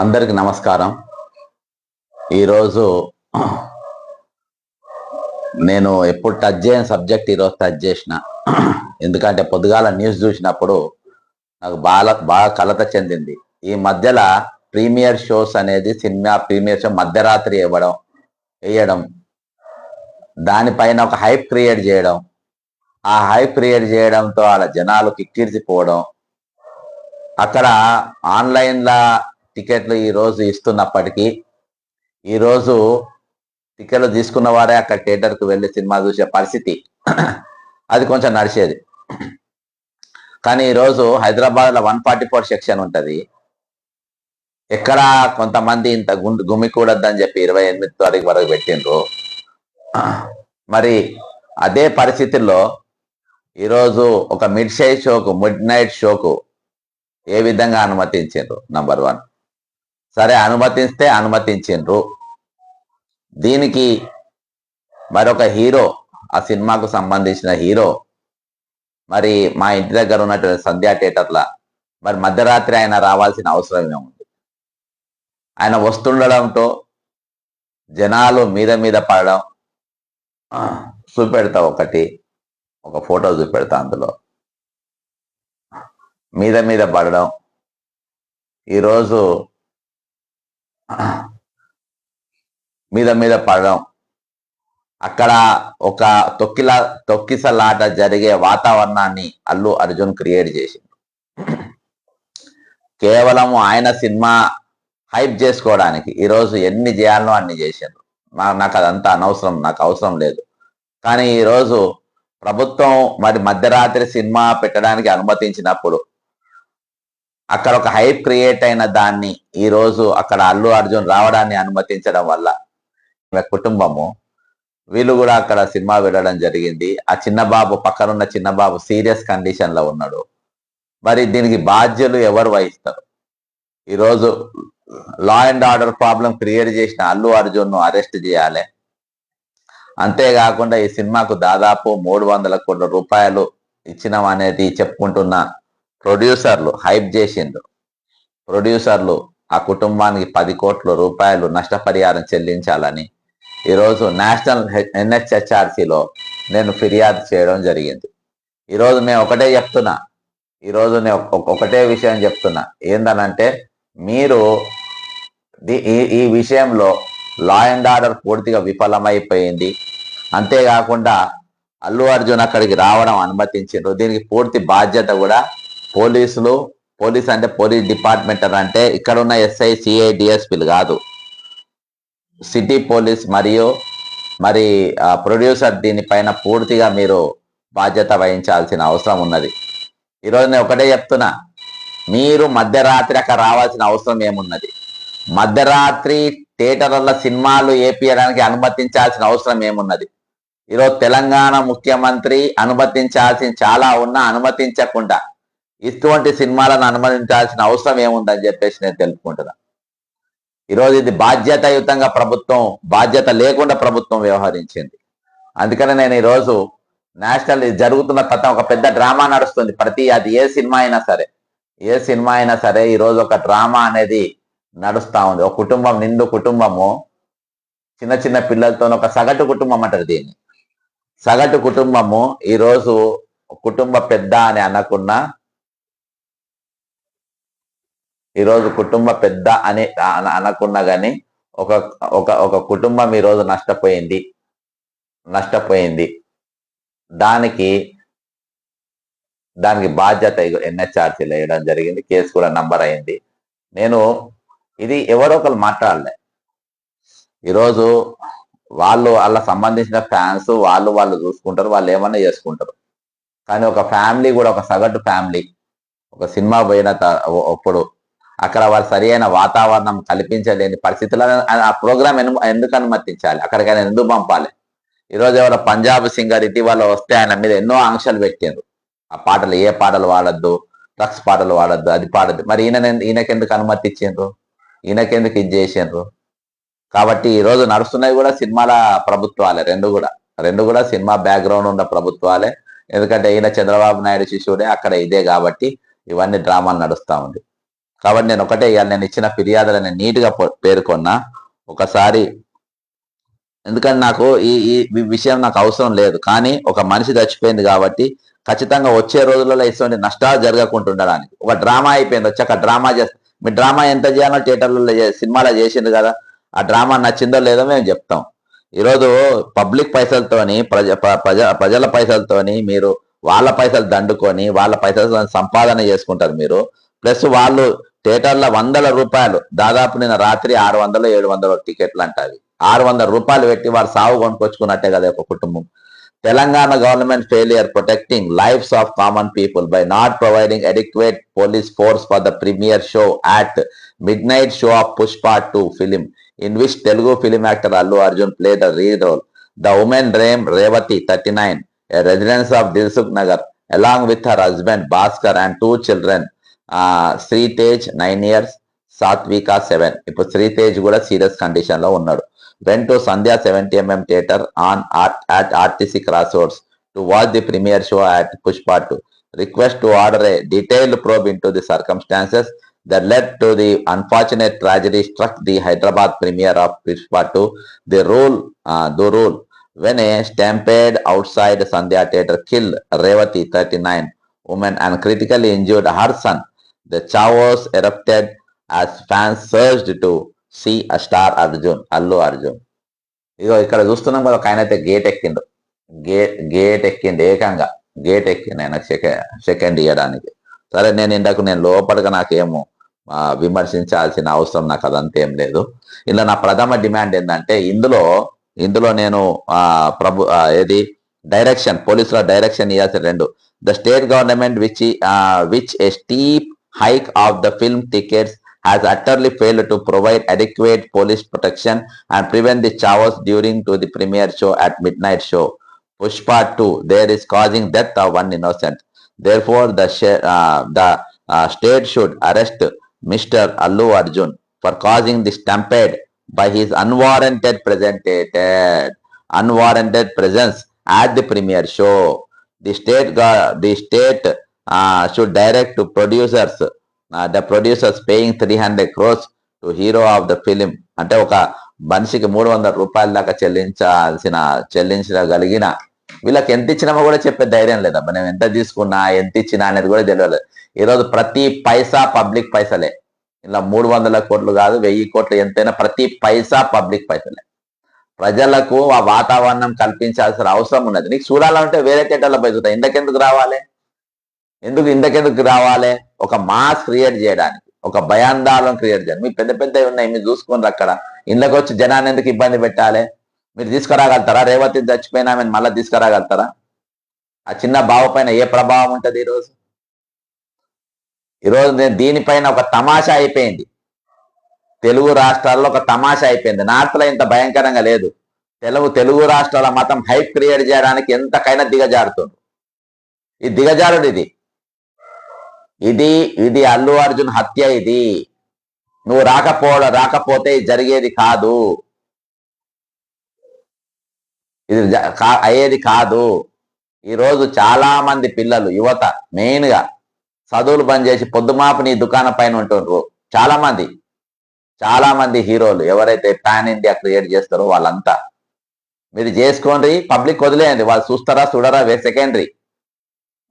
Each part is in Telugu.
అందరికి నమస్కారం. ఈరోజు నేను ఎప్పుడు టచ్ చేయని సబ్జెక్ట్ ఈరోజు టచ్ చేసిన. ఎందుకంటే పొద్దుగాల న్యూస్ చూసినప్పుడు నాకు బాగా కలత చెందింది. ఈ మధ్యలో ప్రీమియర్ షోస్ అనేది సినిమా ప్రీమియర్ షో మధ్యరాత్రి వేయడం, దానిపైన ఒక హైప్ క్రియేట్ చేయడం, ఆ హైప్ క్రియేట్ చేయడంతో వాళ్ళ జనాలు కిక్కిరిసిపోవడం, అక్కడ ఆన్లైన్లో టికెట్లు ఈరోజు ఇస్తున్నప్పటికీ ఈరోజు టికెట్లు తీసుకున్న వారే అక్కడ థియేటర్కి వెళ్ళి సినిమా చూసే పరిస్థితి అది కొంచెం నడిచేది. కానీ ఈరోజు హైదరాబాద్లో 144 సెక్షన్ ఉంటుంది. ఎక్కడ కొంతమంది ఇంత గుమికూడద్దని చెప్పి 28 తారీఖు వరకు పెట్టిండ్రు. మరి అదే పరిస్థితుల్లో ఈరోజు ఒక మిడ్ నైట్ షోకు ఏ విధంగా అనుమతించిండ్రు? నంబర్ 1, సరే అనుమతించిండ్రు. దీనికి మరొక హీరో, ఆ సినిమాకు సంబంధించిన హీరో, మరి మా ఇంటి దగ్గర ఉన్నటువంటి సంధ్యా థియేటర్ల మరి మధ్యరాత్రి ఆయన రావాల్సిన అవసరం ఏముంది? ఆయన వస్తుండడంతో జనాలు మీద పడడం. చూపెడతా ఒక ఫోటో చూపెడతా. అందులో మీద పడడం. ఈరోజు మీద పడడం, అక్కడ ఒక తొక్కిసలాట జరిగే వాతావరణాన్ని అల్లు అర్జున్ క్రియేట్ చేసింది. కేవలం ఆయన సినిమా హైప్ చేసుకోవడానికి ఈరోజు ఎన్ని చేయాలనో అన్ని చేశారు. నాకు అదంతా అనవసరం, నాకు అవసరం లేదు. కానీ ఈరోజు ప్రభుత్వం మరి మధ్యరాత్రి సినిమా పెట్టడానికి అనుమతించినప్పుడు అక్కడ ఒక హైప్ క్రియేట్ అయిన దాన్ని ఈరోజు అక్కడ అల్లు అర్జున్ రావడాన్ని అనుమతించడం వల్ల కుటుంబము వీళ్ళు కూడా అక్కడ సినిమా వెళ్ళడం జరిగింది. ఆ చిన్నబాబు, పక్కనున్న చిన్నబాబు సీరియస్ కండిషన్ లో ఉన్నాడు. మరి దీనికి బాధ్యులు ఎవరు వహిస్తారు? ఈరోజు law and order problem create చేసిన అల్లు అర్జున్ ను అరెస్ట్ చేయాలి. అంతేకాకుండా ఈ సినిమాకు దాదాపు 300 కోట్ల రూపాయలు ఇచ్చినాం అనేది చెప్పుకుంటున్న ప్రొడ్యూసర్లు హైప్ చేసిండ్రు. ప్రొడ్యూసర్లు ఆ కుటుంబానికి 10 కోట్ల రూపాయలు నష్టపరిహారం చెల్లించాలని ఈరోజు నేషనల్ NHRCలో నేను ఫిర్యాదు చేయడం జరిగింది. ఈరోజు నేను ఒకటే విషయం చెప్తున్నా. ఏందనంటే, మీరు ఈ విషయంలో లా అండ్ ఆర్డర్ పూర్తిగా విఫలమైపోయింది. అంతేకాకుండా అల్లు అర్జున్ అక్కడికి రావడం అనుమతించారు. దీనికి పూర్తి బాధ్యత కూడా పోలీస్ డిపార్ట్మెంట్ అంటే ఇక్కడ ఉన్న SI, CI, DSPలు కాదు, సిటీ పోలీస్ మరి ప్రొడ్యూసర్ దీనిపైన పూర్తిగా మీరు బాధ్యత వహించాల్సిన అవసరం ఉన్నది. ఈరోజు నేను ఒకటే చెప్తున్నా, మీరు మధ్యరాత్రి అక్కడ రావాల్సిన అవసరం ఏమున్నది? మధ్యరాత్రి థియేటర్ల సినిమాలు ఏపీయడానికి అనుమతించాల్సిన అవసరం ఏమున్నది? ఈరోజు తెలంగాణ ముఖ్యమంత్రి అనుమతించాల్సిన చాలా ఉన్నా అనుమతించకుండా ఇటువంటి సినిమాలను అనుమతించాల్సిన అవసరం ఏముందని చెప్పేసి నేను తెలుపుకుంటున్నా. ఈరోజు ఇది బాధ్యతాయుతంగా బాధ్యత లేకుండా ప్రభుత్వం వ్యవహరించింది. అందుకని నేను ఈరోజు జరుగుతున్న కథ ఒక పెద్ద డ్రామా నడుస్తుంది. అది ఏ సినిమా అయినా సరే ఈరోజు ఒక డ్రామా అనేది నడుస్తూ ఉంది. ఒక కుటుంబం, నిండు కుటుంబము, చిన్న పిల్లలతో ఒక సగటు కుటుంబం అంటారు దీన్ని. సగటు కుటుంబము ఈరోజు కుటుంబ పెద్ద అని అనకున్నా, ఈరోజు కుటుంబ పెద్ద అని అనకున్నా కానీ ఒక కుటుంబం ఈరోజు నష్టపోయింది. దానికి బాధ్యత NHRCలో వేయడం జరిగింది. కేసు కూడా నంబర్ అయింది. నేను ఇది ఎవరో ఒకరు మాట్లాడలే. ఈరోజు వాళ్ళ సంబంధించిన ఫ్యాన్స్ వాళ్ళు చూసుకుంటారు, వాళ్ళు ఏమన్నా చేసుకుంటారు. కానీ ఒక ఫ్యామిలీ కూడా, ఒక సగటు ఫ్యామిలీ ఒక సినిమా అప్పుడు అక్కడ వాళ్ళు సరి అయిన వాతావరణం కల్పించలేని పరిస్థితుల్లో ఆ ప్రోగ్రామ్ ఎందుకు అనుమతించాలి? అక్కడికైనా ఎందుకు పంపాలి? ఈరోజు ఎవరో పంజాబ్ సింగర్ ఇటీవల వస్తే ఆయన మీద ఎన్నో ఆంక్షలు పెట్టారు. ఆ పాటలు, ఏ పాటలు వాడద్దు, డ్రగ్స్ పాటలు వాడద్దు, అది పాడద్దు. మరి ఈయనకెందుకు అనుమతి ఇచ్చిండ్రు? ఈయనకెందుకు ఇది చేసిండ్రు? కాబట్టి ఈరోజు నడుస్తున్నవి కూడా సినిమాల ప్రభుత్వాలే, రెండు కూడా సినిమా బ్యాక్గ్రౌండ్ ఉన్న ప్రభుత్వాలే. ఎందుకంటే ఈయన చంద్రబాబు నాయుడు శిష్యుడే, అక్కడ ఇదే కాబట్టి ఇవన్నీ డ్రామాలు నడుస్తూ ఉంది. కాబట్టి నేను ఒకటే ఇవాళ నేను ఇచ్చిన ఫిర్యాదులని నీట్గా పేర్కొన్నా. ఒకసారి ఎందుకంటే నాకు ఈ విషయం నాకు అవసరం లేదు, కానీ ఒక మనిషి చచ్చిపోయింది కాబట్టి ఖచ్చితంగా వచ్చే రోజులలో ఇటువంటి నష్టాలు జరగకుంటుండడానికి ఒక డ్రామా అయిపోయింది. వచ్చాక డ్రామా చేస్తాం. మీ డ్రామా ఎంత చేయాలో థియేటర్లలో సినిమాలో చేసిండు కదా, ఆ డ్రామా నచ్చిందో లేదో మేము చెప్తాం. ఈరోజు పబ్లిక్ పైసలతోని ప్రజల పైసలతోని మీరు వాళ్ళ పైసలు దండుకొని వాళ్ళ పైసలు సంపాదన చేసుకుంటారు మీరు. ప్లస్ వాళ్ళు థియేటర్ల ₹100 దాదాపు నిన్న రాత్రి 600-700 టికెట్లు అంటారు. 600 రూపాయలు పెట్టి వారు సాగు కొనుక్కొచ్చుకున్నట్టే కదా ఒక కుటుంబం. Telangana government failure protecting lives of common people by not providing adequate police force for the premiere show at midnight show of Pushpa 2 film in which Telugu film actor Allu Arjun played a lead role. The woman named Revati, 39, a resident of Dilsukh Nagar, along with her husband Bhaskar and 2 children, Sritej 9 years, Satvika 7. ఇప్పుడు శ్రీతేజ్ కూడా సీరియస్ కండిషన్ లో ఉన్నాడు. Went to Sandhya 70mm theater at RTC Crossroads to watch the premiere show at Pushpa 2. Request to order a detailed probe into the circumstances that led to the unfortunate tragedy struck the Hyderabad premiere of Pushpa 2. The rule when a stampede outside Sandhya theater killed Revati, 39, woman and critically injured her son. The chaos erupted as fans surged to see a star Allu Arjun. ఇగో ఇక్కడ చూస్తున్నాం కదా, ఒక ఆయన అయితే గేట్ ఎక్కిండు ఏకంగా గేట్ ఎక్కిండు ఆయన సెకండ్ ఇవ్వడానికి. సరే, నేను లోపలిగా నాకేమో విమర్శించాల్సిన అవసరం నాకు అదంతేం లేదు. ఇలా నా ప్రథమ డిమాండ్ ఏంటంటే ఇందులో నేను ఏది డైరెక్షన్, పోలీసుల డైరెక్షన్ ఇవ్వాల్సిన 2. The state government which A steep hike of the film tickets has utterly failed to provide adequate police protection and prevent the chaos during to the premiere show at midnight show Pushpa 2. There is causing death of one innocent. Therefore, the state should arrest Mr. Allu Arjun for causing the stampede by his unwarranted presence at the premiere show. The state should direct to producers, the producers paying 300 crores to hero of the film. అంటే ఒక మనిషికి ₹300 దాకా చెల్లించగలిగిన వీళ్ళకి ఎంత ఇచ్చినామో కూడా చెప్పే ధైర్యం లేదా? మనం ఎంత తీసుకున్నా ఎంత ఇచ్చినా అనేది కూడా తెలియలేదు. ఈరోజు ప్రతి పైసా పబ్లిక్ పైసలే. ఇలా 300 కోట్లు కాదు, 1000 కోట్లు ఎంతైనా ప్రతి పైసా పబ్లిక్ పైసలే. ప్రజలకు ఆ వాతావరణం కల్పించాల్సిన అవసరం ఉన్నది. నీకు చూడాలంటే వేరే థియేటర్లో పోయి చూద్దాం. ఇంతకెందుకు రావాలి? ఒక మాస్ క్రియేట్ చేయడానికి, ఒక భయాందోళన క్రియేట్ చేయడానికి. మీ పెద్ద ఉన్నాయి, మీరు చూసుకోండి. అక్కడ ఇళ్ళకి వచ్చి జనాన్ని ఎందుకు ఇబ్బంది పెట్టాలి? మీరు తీసుకురాగలుగుతారా? రేవతి చచ్చిపోయినా ఆమెను మళ్ళీ తీసుకురాగలుగుతారా? ఆ చిన్న బావ పైన ఏ ప్రభావం ఉంటుంది? ఈరోజు దీనిపైన ఒక తమాషా అయిపోయింది. తెలుగు రాష్ట్రాల్లో ఒక తమాషా అయిపోయింది. నార్త్ లో ఇంత భయంకరంగా లేదు. తెలుగు రాష్ట్రాల మతం హైప్ క్రియేట్ చేయడానికి ఎంతకైనా దిగజారుతుంది. ఈ దిగజారుడు ఇది అల్లు అర్జున్ హత్య. ఇది నువ్వు రాకపోతే జరిగేది కాదు, ఇది అయ్యేది కాదు. ఈరోజు చాలా మంది పిల్లలు, యువత మెయిన్ గా చదువులు బంద్ చేసి పొద్దుమాపు నీ దుకాణం పైన ఉంటుండ్రు. చాలా మంది హీరోలు ఎవరైతే పాన్ ఇండియా క్రియేట్ చేస్తారో వాళ్ళంతా మీరు చేసుకోండి. పబ్లిక్ వదిలేయండి, వాళ్ళు చూస్తారా చూడరా సెకండరీ.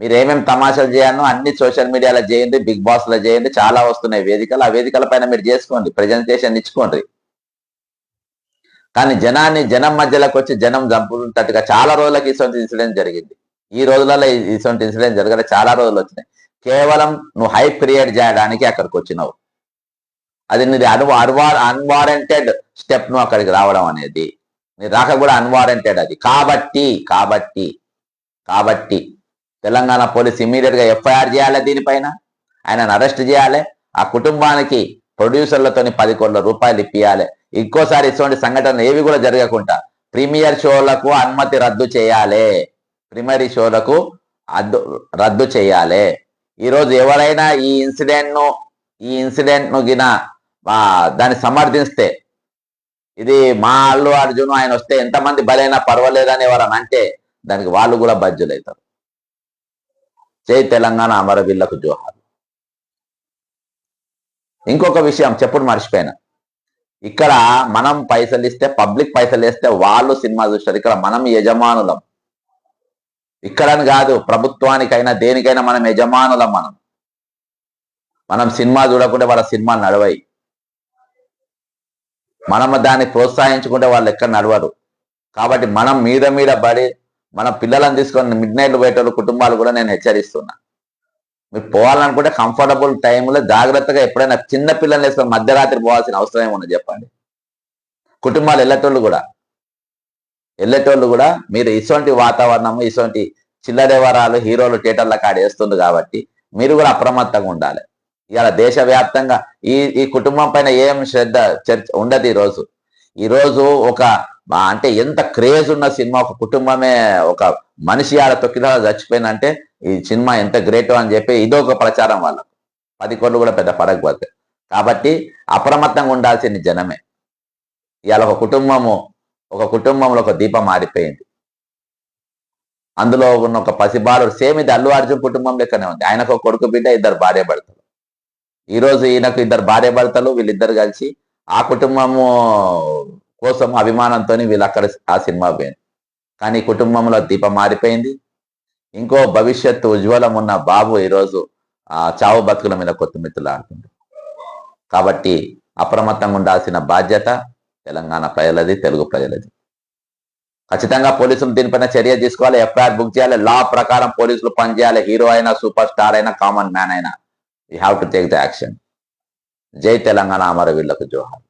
మీరు ఏమేమి తమాషాలు చేయాలో అన్ని సోషల్ మీడియాలో చేయండి, బిగ్ బాస్ లో చేయండి, చాలా వస్తున్నాయి వేదికలు. ఆ వేదికల పైన మీరు చేసుకోండి, ప్రెజెంటేషన్ ఇచ్చుకోండి. కానీ జనం మధ్యలోకి వచ్చి జనం చంపుతున్నట్టుగా చాలా రోజులకి ఇటువంటి ఇన్సిడెంట్ జరిగింది. ఈ రోజులలో ఇటువంటి ఇన్సిడెంట్ జరగడం చాలా రోజులు వచ్చినాయి. కేవలం నువ్వు హైప్ క్రియేట్ చేయడానికి అక్కడికి వచ్చినావు. అది నీది అన్వారంటెడ్ స్టెప్ నువ్వు అక్కడికి రావడం అనేది. నీ రాక కూడా అన్వారంటెడ్ అది. కాబట్టి తెలంగాణ పోలీస్ ఇమీడియట్ గా ఎఫ్ఐఆర్ చేయాలి, దీనిపైన ఆయనను అరెస్ట్ చేయాలి. ఆ కుటుంబానికి ప్రొడ్యూసర్లతోని 10 కోట్ల రూపాయలు ఇప్పియాలి. ఇంకోసారి ఇటువంటి సంఘటనలు ఏవి కూడా జరగకుండా ప్రీమియర్ షోలకు అనుమతి రద్దు చేయాలి. రద్దు చేయాలి. ఈరోజు ఎవరైనా ఈ ఇన్సిడెంట్ ను గిన దాన్ని సమర్థిస్తే, ఇది మా అల్లు అర్జున్ ఆయన వస్తే ఎంతమంది బలైనా పర్వాలేదని ఎవరని అంటే దానికి వాళ్ళు కూడా బాధ్యులవుతారు. జై తెలంగాణ, అమరవీరులకు జోహార్. ఇంకొక విషయం చెప్పుడు మర్చిపోయినా, ఇక్కడ మనం పైసలు ఇస్తే, పబ్లిక్ పైసలు వేస్తే వాళ్ళు సినిమా చూస్తారు. ఇక్కడ మనం యజమానులం. ఇక్కడని కాదు, ప్రభుత్వానికైనా దేనికైనా మనం యజమానులం. మనం సినిమా చూడకుంటే వాళ్ళ సినిమాలు నడవాయి. మనం దాన్ని ప్రోత్సహించుకుంటే వాళ్ళు ఎక్కడ నడవరు. కాబట్టి మనం మీద పడి మన పిల్లలను తీసుకొని మిడ్ నైట్లు పోయేటోళ్ళు కుటుంబాలు కూడా నేను హెచ్చరిస్తున్నా. మీరు పోవాలనుకుంటే కంఫర్టబుల్ టైంలో జాగ్రత్తగా, ఎప్పుడైనా చిన్న పిల్లల్ని వేసుకొని మధ్యరాత్రి పోవాల్సిన అవసరం ఏమున్నది చెప్పండి. కుటుంబాలు వెళ్ళేటోళ్ళు కూడా మీరు ఇటువంటి వాతావరణం, ఇటువంటి చిల్లరేవరాలు హీరోలు థియేటర్ల కాడ వేస్తుంది కాబట్టి మీరు కూడా అప్రమత్తంగా ఉండాలి. ఇవాళ దేశవ్యాప్తంగా ఈ కుటుంబం పైన ఏం శ్రద్ధ చర్చ ఉండదు. ఈరోజు ఒక అంటే ఎంత క్రేజ్ ఉన్న సినిమా, ఒక కుటుంబమే ఒక మనిషి ఆడ తొక్కిదా చచ్చిపోయిందంటే ఈ సినిమా ఎంత గ్రేట్ అని చెప్పి ఇదొక ప్రచారం వాళ్ళకు. 10 కోట్లు కూడా పెద్ద ఫరక్ పడతాయి. కాబట్టి అప్రమత్తంగా ఉండాల్సింది జనమే. ఇవాళ ఒక కుటుంబంలో ఒక దీపం మారిపోయింది. అందులో ఉన్న ఒక పసిబాలుడు, సేమ్ ఇది అల్లు అర్జున్ కుటుంబం లెక్కనే ఉంది. ఆయనకు ఒక కొడుకు బిడ్డ, 2 భార్య భర్తలు. ఈరోజు ఈయనకు 2 భార్య భర్తలు, వీళ్ళిద్దరు కలిసి ఆ కుటుంబము కోసం అభిమానంతో వీళ్ళు అక్కడ ఆ సినిమా పోయింది. కానీ కుటుంబంలో దీపం మారిపోయింది. ఇంకో భవిష్యత్తు ఉజ్వలం ఉన్న బాబు ఈరోజు చావు బతుకుల మీద కొత్తుమిత్తులాడుతుంది. కాబట్టి అప్రమత్తంగా ఉండాల్సిన బాధ్యత తెలంగాణ ప్రజలది, తెలుగు ప్రజలది. ఖచ్చితంగా పోలీసులు దీనిపైన చర్య తీసుకోవాలి, ఎఫ్ఐఆర్ బుక్ చేయాలి. లా ప్రకారం పోలీసులు పనిచేయాలి. హీరో అయినా, సూపర్ స్టార్ అయినా, కామన్ మ్యాన్ అయినా, you have to take the action. జై తెలంగాణ, అమరవీరులకు జోహార్.